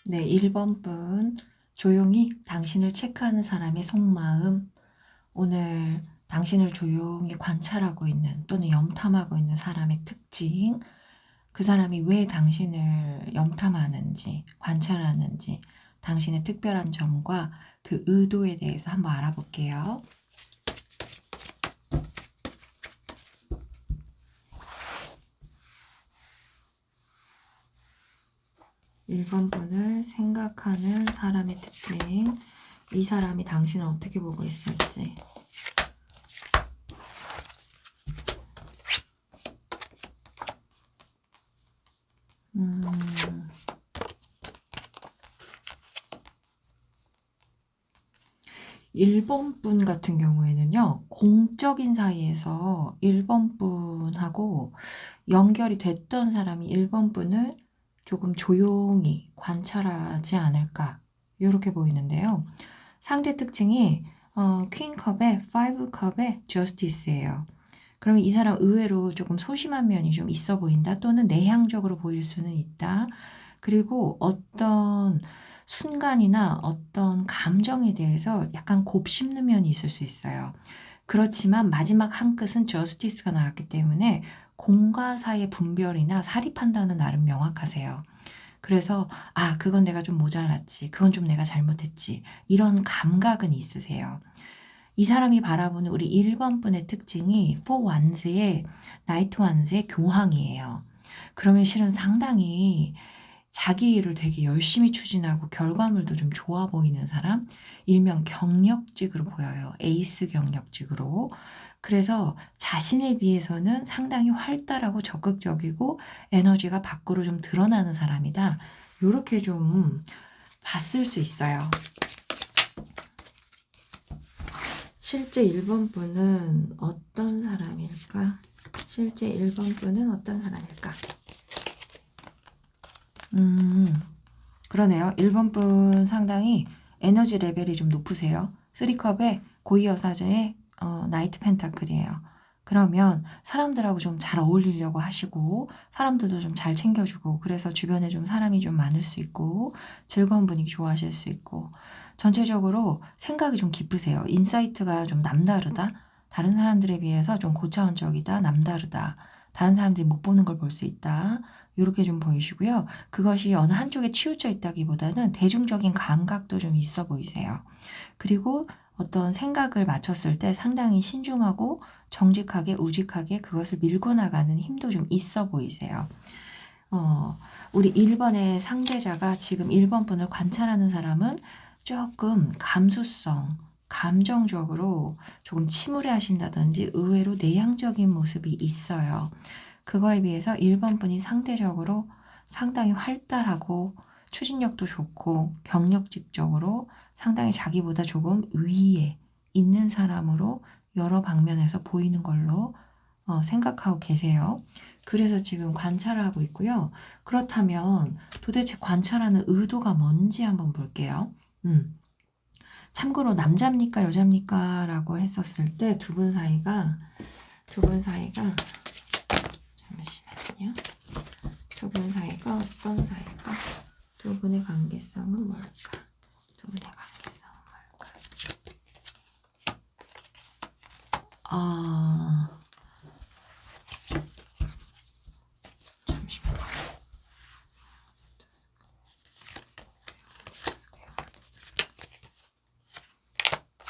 네, 1번 분. 조용히 당신을 체크하는 사람의 속마음. 오늘 당신을 조용히 관찰하고 있는 또는 염탐하고 있는 사람의 특징. 그 사람이 왜 당신을 염탐하는지, 관찰하는지, 당신의 특별한 점과 그 의도에 대해서 한번 알아볼게요. 1번 분을 생각하는 사람의 특징. 이 사람이 당신을 어떻게 보고 있을지. 1번 분 같은 경우에는요, 공적인 사이에서 1번 분하고 연결이 됐던 사람이 1번 분을 조금 조용히 관찰하지 않을까, 이렇게 보이는데요. 상대 특징이 퀸컵에 5컵에 저스티스예요. 그러면 이 사람 의외로 조금 소심한 면이 좀 있어 보인다, 또는 내향적으로 보일 수는 있다. 그리고 어떤 순간이나 어떤 감정에 대해서 약간 곱씹는 면이 있을 수 있어요. 그렇지만 마지막 한 끝은 저스티스가 나왔기 때문에 공과 사의 분별이나 사리 판단은 나름 명확하세요. 그래서 그건 내가 좀 모자랐지, 그건 좀 내가 잘못했지, 이런 감각은 있으세요. 이 사람이 바라보는 우리 1번 분의 특징이 4 완스의 나이트 완스의 교황이에요. 그러면 실은 상당히 자기 일을 되게 열심히 추진하고 결과물도 좀 좋아 보이는 사람, 일명 경력직으로 보여요. 에이스 경력직으로. 그래서 자신에 비해서는 상당히 활달하고 적극적이고 에너지가 밖으로 좀 드러나는 사람이다. 이렇게 좀 봤을 수 있어요. 실제 1번 분은 어떤 사람일까? 실제 1번 분은 어떤 사람일까? 그러네요. 1번 분 상당히 에너지 레벨이 좀 높으세요. 3컵에 고이여사제의 나이트 펜타클이에요. 그러면 사람들하고 좀 잘 어울리려고 하시고, 사람들도 좀 잘 챙겨주고, 그래서 주변에 좀 사람이 좀 많을 수 있고, 즐거운 분위기 좋아하실 수 있고, 전체적으로 생각이 좀 깊으세요. 인사이트가 좀 남다르다. 다른 사람들에 비해서 좀 고차원적이다. 남다르다. 다른 사람들이 못 보는 걸 볼 수 있다. 이렇게 좀 보이시고요. 그것이 어느 한쪽에 치우쳐 있다기보다는 대중적인 감각도 좀 있어 보이세요. 그리고 어떤 생각을 맞췄을 때 상당히 신중하고 정직하게 우직하게 그것을 밀고 나가는 힘도 좀 있어 보이세요. 우리 1번의 상대자가 지금 1번 분을 관찰하는 사람은 조금 감수성, 감정적으로 조금 침울해 하신다든지 의외로 내향적인 모습이 있어요. 그거에 비해서 1번 분이 상대적으로 상당히 활달하고 추진력도 좋고 경력직적으로 상당히 자기보다 조금 위에 있는 사람으로 여러 방면에서 보이는 걸로 생각하고 계세요. 그래서 지금 관찰을 하고 있고요. 그렇다면 도대체 관찰하는 의도가 뭔지 한번 볼게요. 참고로 남자입니까 여자입니까 라고 했었을 때 두 분 사이가 잠시만요. 두 분 사이가 어떤 사이일까? 두 분의 관계성은 뭘까? 두 분의 관계성은 뭘까?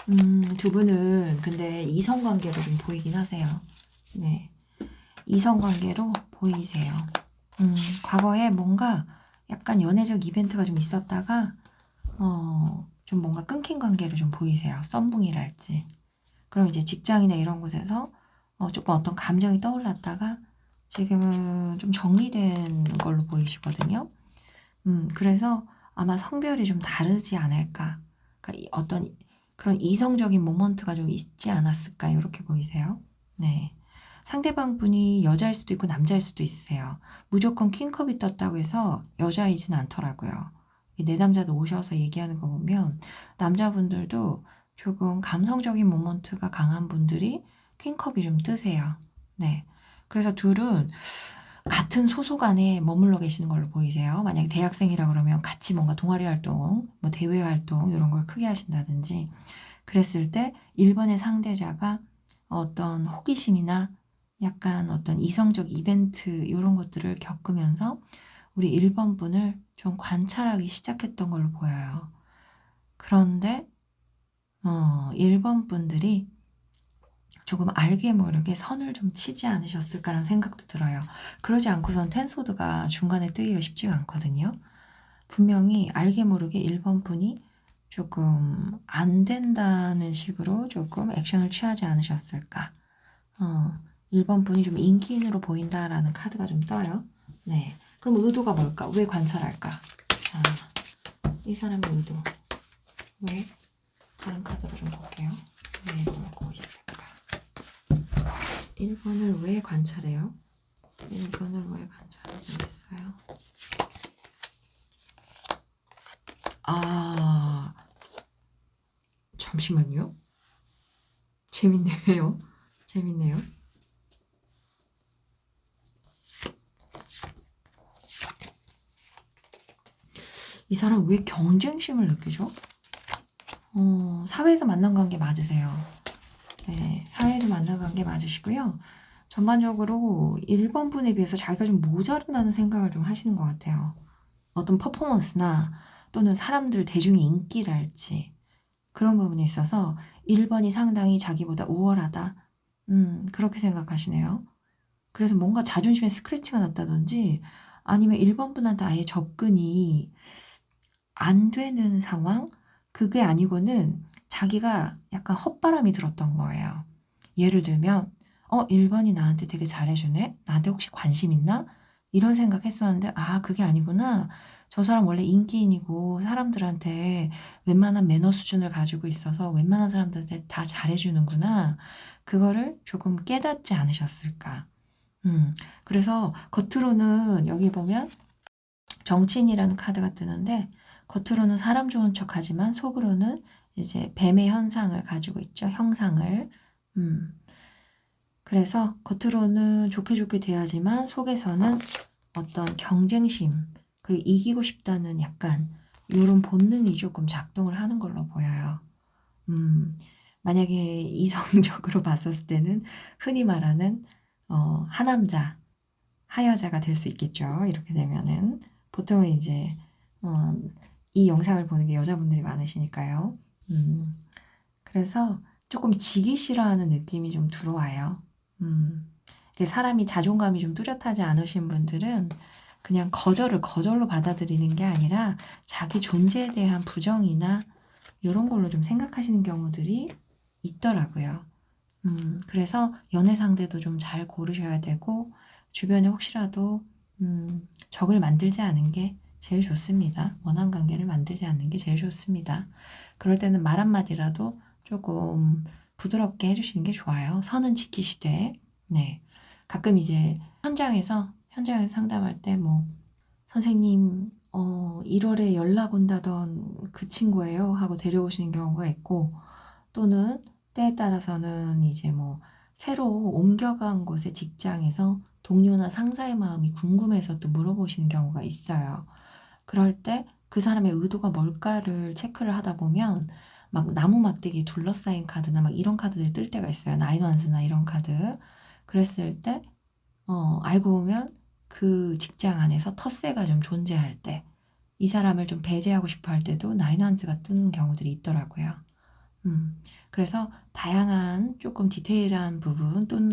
잠시만요. 두 분은 근데 이성관계로 좀 보이긴 하세요. 네. 이성관계로 보이세요. 과거에 뭔가 약간 연애적 이벤트가 좀 있었다가, 좀 뭔가 끊긴 관계로 좀 보이세요. 썸붕이랄지. 그럼 이제 직장이나 이런 곳에서 조금 어떤 감정이 떠올랐다가 지금은 좀 정리된 걸로 보이시거든요. 그래서 아마 성별이 좀 다르지 않을까. 그러니까 어떤 그런 이성적인 모먼트가 좀 있지 않았을까. 이렇게 보이세요. 네. 상대방 분이 여자일 수도 있고 남자일 수도 있으세요. 무조건 킹컵이 떴다고 해서 여자이진 않더라고요. 이 내담자도 오셔서 얘기하는 거 보면 남자분들도 조금 감성적인 모먼트가 강한 분들이 퀸컵이 좀 뜨세요. 네. 그래서 둘은 같은 소속 안에 머물러 계시는 걸로 보이세요. 만약에 대학생이라 그러면 같이 뭔가 동아리 활동, 뭐 대외 활동 이런 걸 크게 하신다든지 그랬을 때 1번의 상대자가 어떤 호기심이나 약간 어떤 이성적 이벤트 이런 것들을 겪으면서 우리 1번 분을 좀 관찰하기 시작했던 걸로 보여요. 그런데 1번 분들이 조금 알게 모르게 선을 좀 치지 않으셨을까라는 생각도 들어요. 그러지 않고선 텐소드가 중간에 뜨기가 쉽지가 않거든요. 분명히 알게 모르게 1번 분이 조금 안 된다는 식으로 조금 액션을 취하지 않으셨을까. 1번 분이 좀 인기인으로 보인다라는 카드가 좀 떠요. 네. 그럼 의도가 뭘까? 왜 관찰할까? 자, 이 사람의 의도. 왜? 다른 카드로 좀 볼게요. 왜 그러고 있을까? 1번을 왜 관찰해요? 1번을 왜 관찰하고 있어요? 아, 잠시만요. 재밌네요. 재밌네요. 이 사람 왜 경쟁심을 느끼죠? 사회에서 만난 관계 맞으세요. 네, 사회에서 만난 관계 맞으시고요. 전반적으로 1번 분에 비해서 자기가 좀 모자른다는 생각을 좀 하시는 것 같아요. 어떤 퍼포먼스나 또는 사람들 대중의 인기랄지 그런 부분에 있어서 1번이 상당히 자기보다 우월하다. 그렇게 생각하시네요. 그래서 뭔가 자존심에 스크래치가 났다든지 아니면 1번 분한테 아예 접근이 안 되는 상황? 그게 아니고는 자기가 약간 헛바람이 들었던 거예요. 예를 들면 1번이 나한테 되게 잘해주네? 나한테 혹시 관심 있나? 이런 생각했었는데 그게 아니구나. 저 사람 원래 인기인이고 사람들한테 웬만한 매너 수준을 가지고 있어서 웬만한 사람들한테 다 잘해주는구나. 그거를 조금 깨닫지 않으셨을까. 그래서 겉으로는 여기 보면 정치인이라는 카드가 뜨는데 겉으로는 사람 좋은 척하지만 속으로는 이제 뱀의 현상을 가지고 있죠. 형상을. 그래서 겉으로는 좋게 좋게 대하지만 속에서는 어떤 경쟁심 그리고 이기고 싶다는 약간 이런 본능이 조금 작동을 하는 걸로 보여요. 만약에 이성적으로 봤었을 때는 흔히 말하는 하남자, 하여자가 될 수 있겠죠. 이렇게 되면은 보통은 이제 어, 이 영상을 보는 게 여자분들이 많으시니까요. 음, 그래서 조금 지기 싫어하는 느낌이 좀 들어와요. 이게 사람이 자존감이 좀 뚜렷하지 않으신 분들은 그냥 거절을 거절로 받아들이는 게 아니라 자기 존재에 대한 부정이나 이런 걸로 좀 생각하시는 경우들이 있더라고요. 그래서 연애 상대도 좀 잘 고르셔야 되고, 주변에 혹시라도, 적을 만들지 않은 게 제일 좋습니다. 원한 관계를 만들지 않는 게 제일 좋습니다. 그럴 때는 말 한마디라도 조금 부드럽게 해주시는 게 좋아요. 선은 지키시되, 네. 가끔 이제 현장에서 상담할 때 뭐, 선생님, 1월에 연락 온다던 그 친구예요 하고 데려오시는 경우가 있고, 또는 때에 따라서는 이제 뭐 새로 옮겨간 곳의 직장에서 동료나 상사의 마음이 궁금해서 또 물어보시는 경우가 있어요. 그럴 때 그 사람의 의도가 뭘까를 체크를 하다 보면 막 나무 막대기에 둘러싸인 카드나 막 이런 카드들이 뜰 때가 있어요. 나인원스나 이런 카드. 그랬을 때 알고 보면 그 직장 안에서 텃세가 좀 존재할 때 이 사람을 좀 배제하고 싶어 할 때도 나인원스가 뜨는 경우들이 있더라고요. 그래서 다양한 조금 디테일한 부분 또는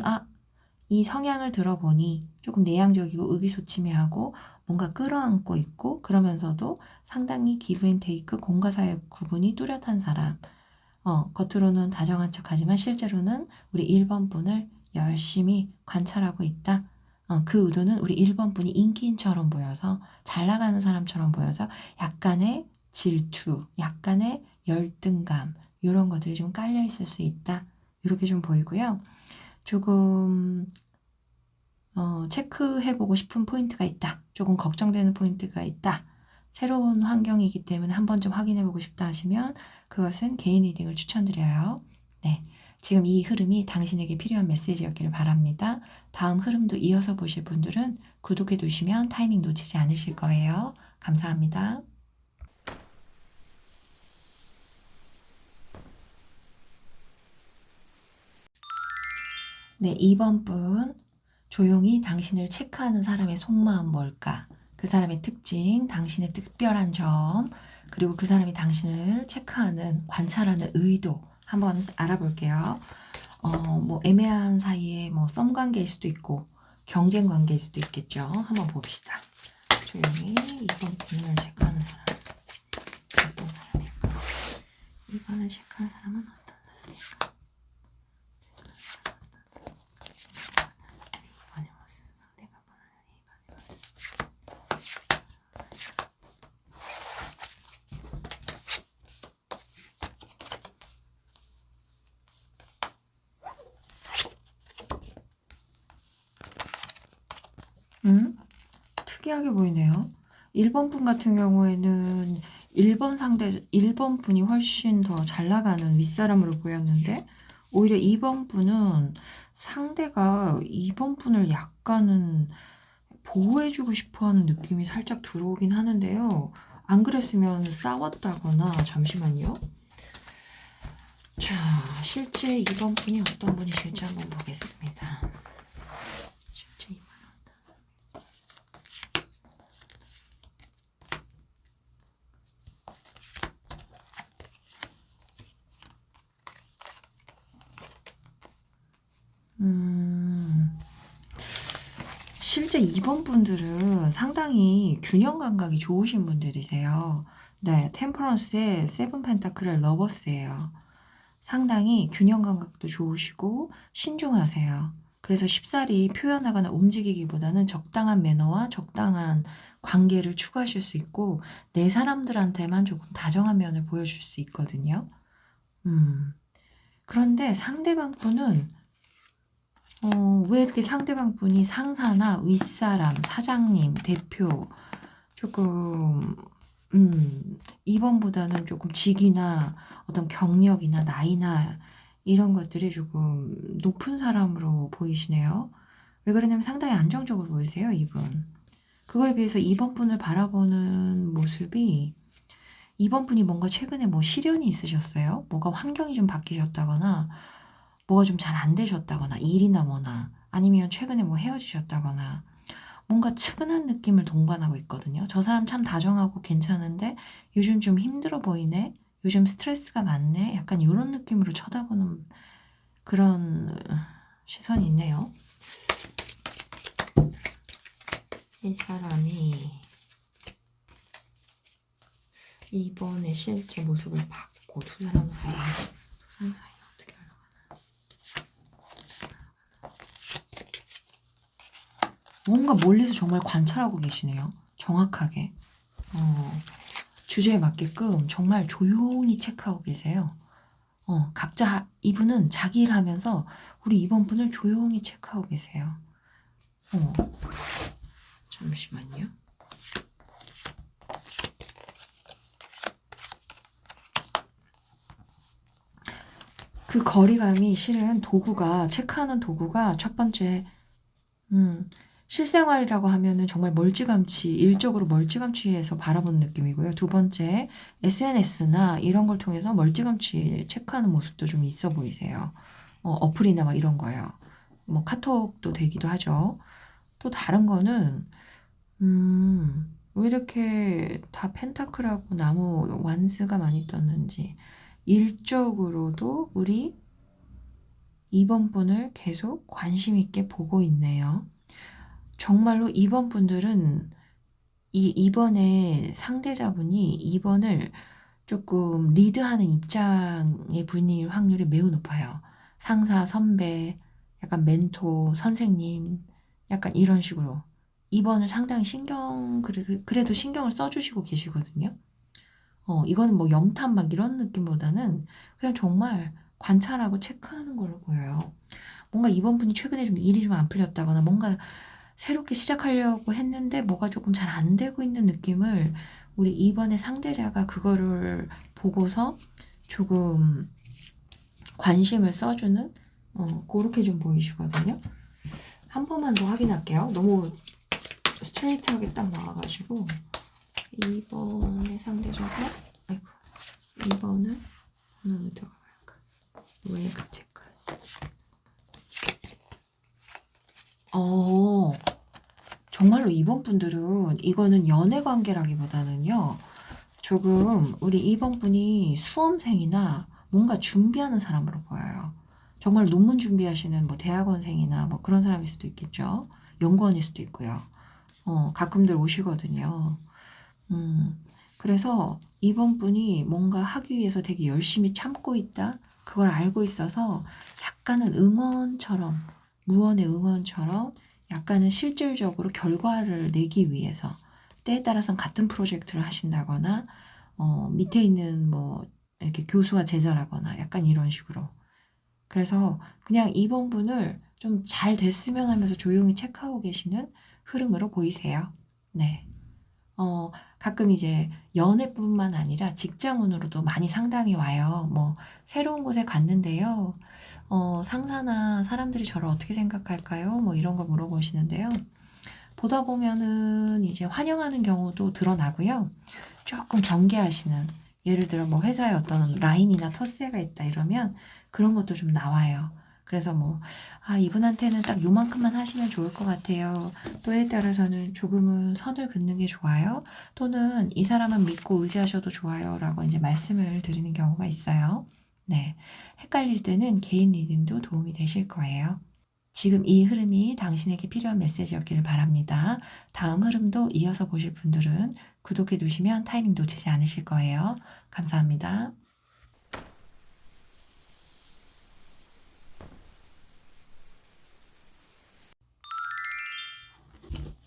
이 성향을 들어보니 조금 내향적이고 의기소침해하고 뭔가 끌어안고 있고 그러면서도 상당히 기브 앤 테이크 공과 사의 구분이 뚜렷한 사람. 겉으로는 다정한 척하지만 실제로는 우리 1번 분을 열심히 관찰하고 있다. 그 의도는 우리 1번 분이 인기인처럼 보여서 잘 나가는 사람처럼 보여서 약간의 질투, 약간의 열등감 이런 것들이 좀 깔려 있을 수 있다. 이렇게 좀 보이고요. 조금 체크해보고 싶은 포인트가 있다. 조금 걱정되는 포인트가 있다. 새로운 환경이기 때문에 한번 좀 확인해보고 싶다 하시면 그것은 개인 리딩을 추천드려요. 네. 지금 이 흐름이 당신에게 필요한 메시지였기를 바랍니다. 다음 흐름도 이어서 보실 분들은 구독해 두시면 타이밍 놓치지 않으실 거예요. 감사합니다. 네, 2번 분. 조용히 당신을 체크하는 사람의 속마음 뭘까? 그 사람의 특징, 당신의 특별한 점, 그리고 그 사람이 당신을 체크하는, 관찰하는 의도 한번 알아볼게요. 뭐 애매한 사이에 뭐 썸 관계일 수도 있고 경쟁 관계일 수도 있겠죠. 한번 봅시다. 조용히 2번 분을 체크하는 사람 어떤 사람일까? 2번을 체크하는 사람은 어떤 사람일까? 2번의 모습, 상대가 보는 2번의 모습. 특이하게 보이네요. 1번 분 같은 경우에는 1번 분이 훨씬 더 잘 나가는 윗사람으로 보였는데 오히려 2번 분은 상대가 2번 분을 약간은 보호해주고 싶어하는 느낌이 살짝 들어오긴 하는데요. 안 그랬으면 싸웠다거나 잠시만요. 자, 실제 2번 분이 어떤 분이실지 한번 보겠습니다. 실제 2번 실제 2번 분들은 상당히 균형 감각이 좋으신 분들이세요. 네, 템퍼런스의 세븐 펜타클의 러버스예요. 상당히 균형 감각도 좋으시고 신중하세요. 그래서 쉽사리 표현하거나 움직이기보다는 적당한 매너와 적당한 관계를 추구하실 수 있고 내 사람들한테만 조금 다정한 면을 보여줄 수 있거든요. 그런데 상대방 분은 왜 이렇게 상대방 분이 상사나 윗사람, 사장님, 대표 조금 2번보다는 조금 직위나 어떤 경력이나 나이나 이런 것들이 조금 높은 사람으로 보이시네요. 왜 그러냐면 상당히 안정적으로 보이세요, 이분. 그거에 비해서 2번 분을 바라보는 모습이 2번 분이 뭔가 최근에 뭐 시련이 있으셨어요? 뭐가 환경이 좀 바뀌셨다거나 뭐가 좀 잘 안 되셨다거나 일이나 뭐나 아니면 최근에 뭐 헤어지셨다거나 뭔가 측은한 느낌을 동반하고 있거든요. 저 사람 참 다정하고 괜찮은데 요즘 좀 힘들어 보이네. 요즘 스트레스가 많네. 약간 이런 느낌으로 쳐다보는 그런 시선이 있네요. 이 사람이 이번에 실제 모습을 봤고 두 사람 사이는 어떻게 흘러가나. 뭔가 멀리서 정말 관찰하고 계시네요. 정확하게. 주제에 맞게끔 정말 조용히 체크하고 계세요. 각자 이분은 자기 일 하면서 우리 이번 분을 조용히 체크하고 계세요. 잠시만요. 그 거리감이 실은 도구가 체크하는 도구가 첫 번째 실생활이라고 하면은 정말 멀찌감치 일적으로 멀찌감치해서 바라보는 느낌이고요. 두 번째 SNS나 이런 걸 통해서 멀찌감치 체크하는 모습도 좀 있어 보이세요. 어플이나 막 이런 거요. 뭐 카톡도 되기도 하죠. 또 다른 거는 왜 이렇게 다 펜타클하고 나무 완스가 많이 떴는지 일적으로도 우리 2번 분을 계속 관심 있게 보고 있네요. 정말로 2번 분들은 이 2번의 상대자분이 2번을 조금 리드하는 입장의 분일 확률이 매우 높아요. 상사, 선배, 약간 멘토, 선생님, 약간 이런 식으로 2번을 상당히 그래도 신경을 써주시고 계시거든요. 이거는 뭐 염탐 막 이런 느낌보다는 그냥 정말 관찰하고 체크하는 걸로 보여요. 뭔가 이번 분이 최근에 좀 일이 좀 안 풀렸다거나 뭔가 새롭게 시작하려고 했는데 뭐가 조금 잘 안 되고 있는 느낌을 우리 이번에 상대자가 그거를 보고서 조금 관심을 써주는 그렇게 좀 보이시거든요. 한 번만 더 확인할게요. 너무 스트레이트하게 딱 나와가지고 2번의 상대적으로 아이고 2번을 어느 들어갈까? 웨이크 체크. 정말로 이번 분들은 이거는 연애 관계라기보다는요. 조금 우리 이번 분이 수험생이나 뭔가 준비하는 사람으로 보여요. 정말 논문 준비하시는 뭐 대학원생이나 뭐 그런 사람일 수도 있겠죠. 연구원일 수도 있고요. 가끔들 오시거든요. 그래서 이번 분이 뭔가 하기 위해서 되게 열심히 참고 있다. 그걸 알고 있어서 약간은 응원처럼, 무언의 응원처럼 약간은 실질적으로 결과를 내기 위해서 때에 따라서는 같은 프로젝트를 하신다거나, 밑에 있는 뭐 이렇게 교수와 제자라거나 약간 이런 식으로. 그래서 그냥 이번 분을 좀 잘 됐으면 하면서 조용히 체크하고 계시는 흐름으로 보이세요. 네. 가끔 이제 연애뿐만 아니라 직장운으로도 많이 상담이 와요. 뭐, 새로운 곳에 갔는데요. 상사나 사람들이 저를 어떻게 생각할까요? 뭐 이런 걸 물어보시는데요. 보다 보면은 이제 환영하는 경우도 드러나고요. 조금 경계하시는, 예를 들어 뭐 회사에 어떤 라인이나 텃세가 있다 이러면 그런 것도 좀 나와요. 그래서 뭐, 이분한테는 딱 요만큼만 하시면 좋을 것 같아요. 또에 따라서는 조금은 선을 긋는 게 좋아요. 또는 이 사람은 믿고 의지하셔도 좋아요. 라고 이제 말씀을 드리는 경우가 있어요. 네. 헷갈릴 때는 개인 리딩도 도움이 되실 거예요. 지금 이 흐름이 당신에게 필요한 메시지였기를 바랍니다. 다음 흐름도 이어서 보실 분들은 구독해 두시면 타이밍 놓치지 않으실 거예요. 감사합니다.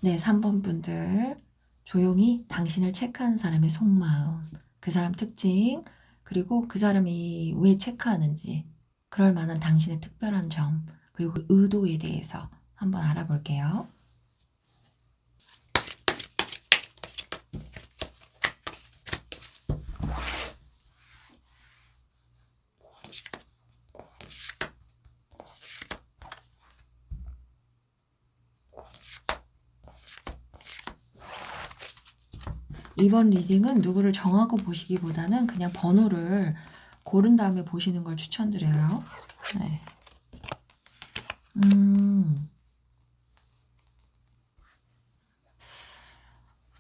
네, 3번 분들. 조용히 당신을 체크하는 사람의 속마음, 그 사람 특징, 그리고 그 사람이 왜 체크하는지, 그럴 만한 당신의 특별한 점, 그리고 그 의도에 대해서 한번 알아볼게요. 이번 리딩은 누구를 정하고 보시기보다는 그냥 번호를 고른 다음에 보시는 걸 추천드려요. 네.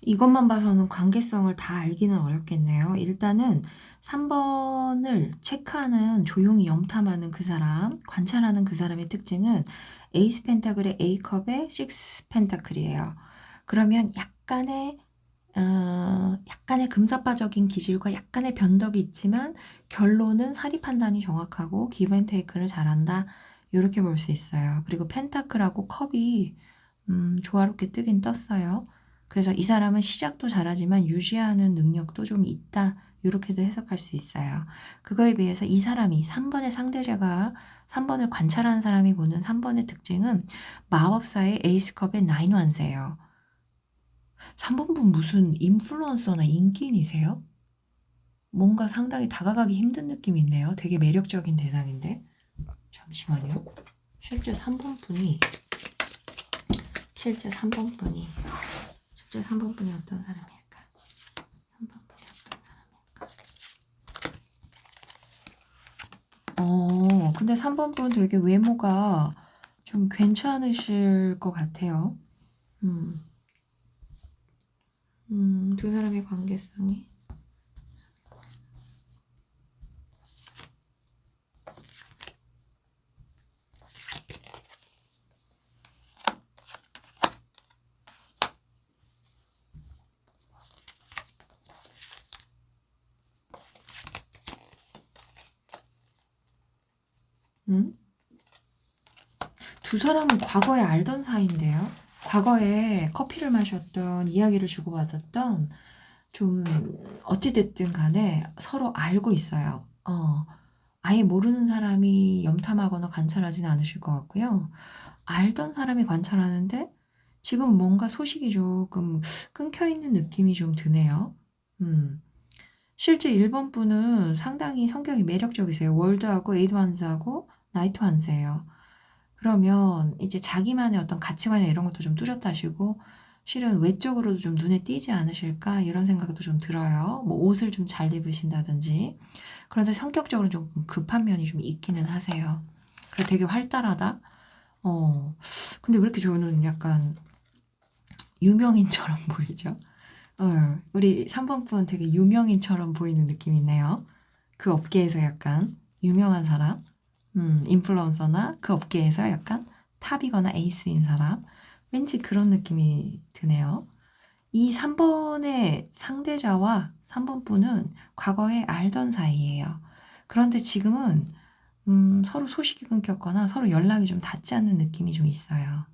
이것만 봐서는 관계성을 다 알기는 어렵겠네요. 일단은 3번을 체크하는, 조용히 염탐하는 그 사람, 관찰하는 그 사람의 특징은 에이스 펜타클의 A컵의 식스 펜타클이에요. 그러면 약간의 금사빠적인 기질과 약간의 변덕이 있지만 결론은 사리 판단이 정확하고 기브앤테이크를 잘한다. 이렇게 볼 수 있어요. 그리고 펜타클하고 컵이 조화롭게 뜨긴 떴어요. 그래서 이 사람은 시작도 잘하지만 유지하는 능력도 좀 있다. 이렇게도 해석할 수 있어요. 그거에 비해서 이 사람이 3번의 상대자가 3번을 관찰하는 사람이 보는 3번의 특징은 마법사의 에이스컵의 나인 완세예요. 3번 분 무슨 인플루언서나 인기인이세요? 뭔가 상당히 다가가기 힘든 느낌이 있네요. 되게 매력적인 대상인데. 잠시만요. 실제 3번 분이 실제 3번 분이 어떤 사람일까? 3번 분이 어떤 사람일까? 근데 3번 분 되게 외모가 좀 괜찮으실 것 같아요. 음, 두 사람의 관계성이. 두 사람은 과거에 알던 사이인데요. 과거에 커피를 마셨던, 이야기를 주고받았던, 좀 어찌됐든 간에 서로 알고 있어요. 아예 모르는 사람이 염탐하거나 관찰하지는 않으실 것 같고요. 알던 사람이 관찰하는데 지금 뭔가 소식이 조금 끊겨 있는 느낌이 좀 드네요. 음. 실제 1번 분은 상당히 성격이 매력적이세요. 월드하고 에이드환즈하고 나이트환즈예요. 그러면 이제 자기만의 어떤 가치관이나 이런 것도 좀 뚜렷하시고 실은 외적으로도 좀 눈에 띄지 않으실까 이런 생각도 좀 들어요. 뭐 옷을 좀 잘 입으신다든지. 그런데 성격적으로 좀 급한 면이 좀 있기는 하세요. 그리고 되게 활달하다. 근데 왜 이렇게 저는 약간 유명인처럼 보이죠? 우리 3번 분 되게 유명인처럼 보이는 느낌이 있네요. 그 업계에서 약간 유명한 사람, 인플루언서나 그 업계에서 약간 탑이거나 에이스인 사람, 왠지 그런 느낌이 드네요. 이 3번의 상대자와 3번 분은 과거에 알던 사이예요. 그런데 지금은 서로 소식이 끊겼거나 서로 연락이 좀 닿지 않는 느낌이 좀 있어요.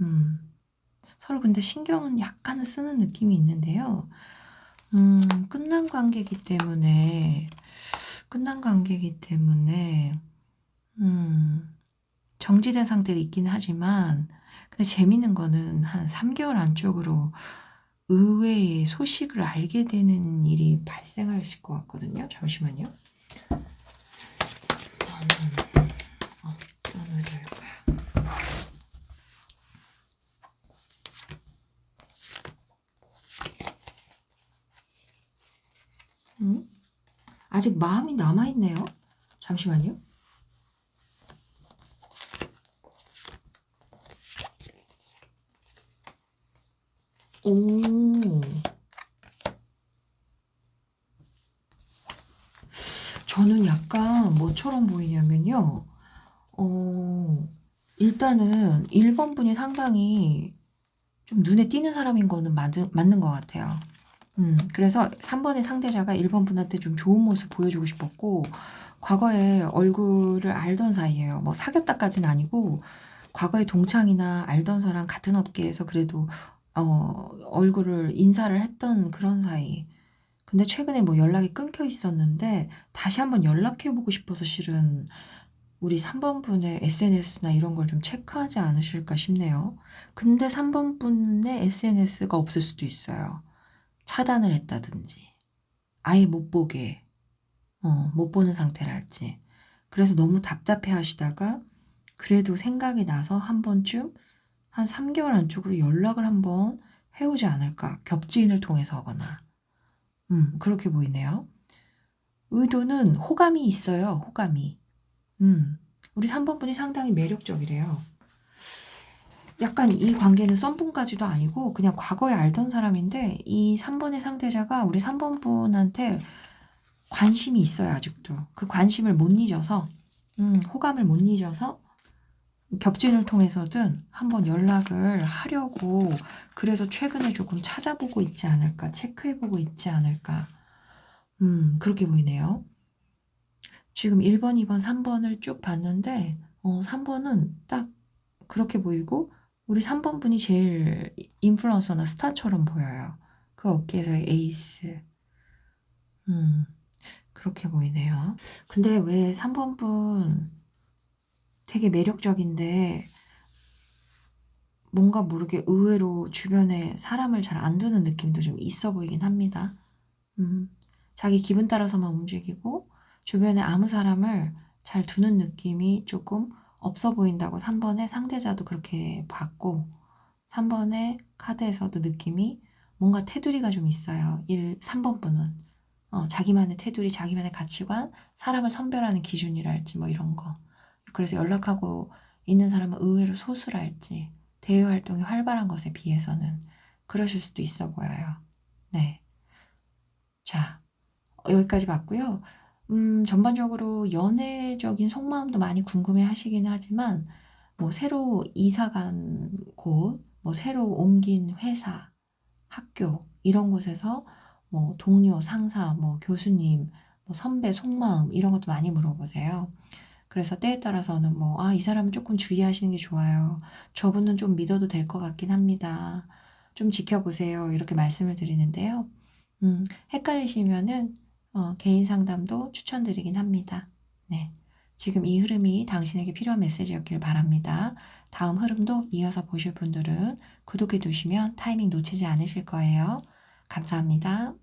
음, 서로 근데 신경은 약간은 쓰는 느낌이 있는데요. 끝난 관계이기 때문에, 끝난 관계이기 때문에, 정지된 상태로 있긴 하지만, 근데 재밌는 거는 한 3개월 안쪽으로 의외의 소식을 알게 되는 일이 발생하실 것 같거든요. 잠시만요. 어떤 의도일까요? 아직 마음이 남아있네요. 잠시만요. 오, 저는 약간 뭐처럼 보이냐면요. 일단은 1번 분이 상당히 좀 눈에 띄는 사람인 거는 맞는 것 같아요. 그래서 3번의 상대자가 1번 분한테 좀 좋은 모습 보여주고 싶었고, 과거에 얼굴을 알던 사이예요. 뭐 사귀었다까지는 아니고, 과거에 동창이나 알던 사람 같은 업계에서 그래도, 얼굴을 인사를 했던 그런 사이. 근데 최근에 뭐 연락이 끊겨 있었는데, 다시 한번 연락해보고 싶어서 실은 우리 3번 분의 SNS나 이런 걸 좀 체크하지 않으실까 싶네요. 근데 3번 분의 SNS가 없을 수도 있어요. 차단을 했다든지, 아예 못 보게, 못 보는 상태랄지. 그래서 너무 답답해 하시다가, 그래도 생각이 나서 한 번쯤, 한 3개월 안쪽으로 연락을 한번 해오지 않을까. 겹지인을 통해서 하거나. 그렇게 보이네요. 의도는 호감이 있어요, 호감이. 우리 3번 분이 상당히 매력적이래요. 약간 이 관계는 썸분까지도 아니고 그냥 과거에 알던 사람인데 이 3번의 상대자가 우리 3번 분한테 관심이 있어요, 아직도. 그 관심을 못 잊어서, 호감을 못 잊어서 겹진을 통해서든 한번 연락을 하려고 그래서 최근에 조금 찾아보고 있지 않을까, 체크해보고 있지 않을까. 그렇게 보이네요. 지금 1번, 2번, 3번을 쭉 봤는데 3번은 딱 그렇게 보이고 우리 3번 분이 제일 인플루언서나 스타처럼 보여요. 그 업계에서의 에이스. 음, 그렇게 보이네요. 근데 왜 3번 분 되게 매력적인데 뭔가 모르게 의외로 주변에 사람을 잘 안 두는 느낌도 좀 있어 보이긴 합니다. 음, 자기 기분 따라서만 움직이고 주변에 아무 사람을 잘 두는 느낌이 조금 없어 보인다고 3번의 상대자도 그렇게 봤고 3번의 카드에서도 느낌이 뭔가 테두리가 좀 있어요. 3번 분은. 자기만의 테두리, 자기만의 가치관, 사람을 선별하는 기준이랄지 뭐 이런 거. 그래서 연락하고 있는 사람은 의외로 소수랄지 대외 활동이 활발한 것에 비해서는 그러실 수도 있어 보여요. 네. 자, 여기까지 봤고요. 전반적으로 연애적인 속마음도 많이 궁금해 하시긴 하지만 뭐 새로 이사 간 곳, 뭐 새로 옮긴 회사, 학교 이런 곳에서 뭐 동료, 상사, 뭐 교수님, 뭐 선배 속마음 이런 것도 많이 물어보세요. 그래서 때에 따라서는 뭐, 이 사람은 조금 주의하시는 게 좋아요. 저분은 좀 믿어도 될 것 같긴 합니다. 좀 지켜보세요. 이렇게 말씀을 드리는데요. 헷갈리시면은, 개인 상담도 추천드리긴 합니다. 네. 지금 이 흐름이 당신에게 필요한 메시지였길 바랍니다. 다음 흐름도 이어서 보실 분들은 구독해 두시면 타이밍 놓치지 않으실 거예요. 감사합니다.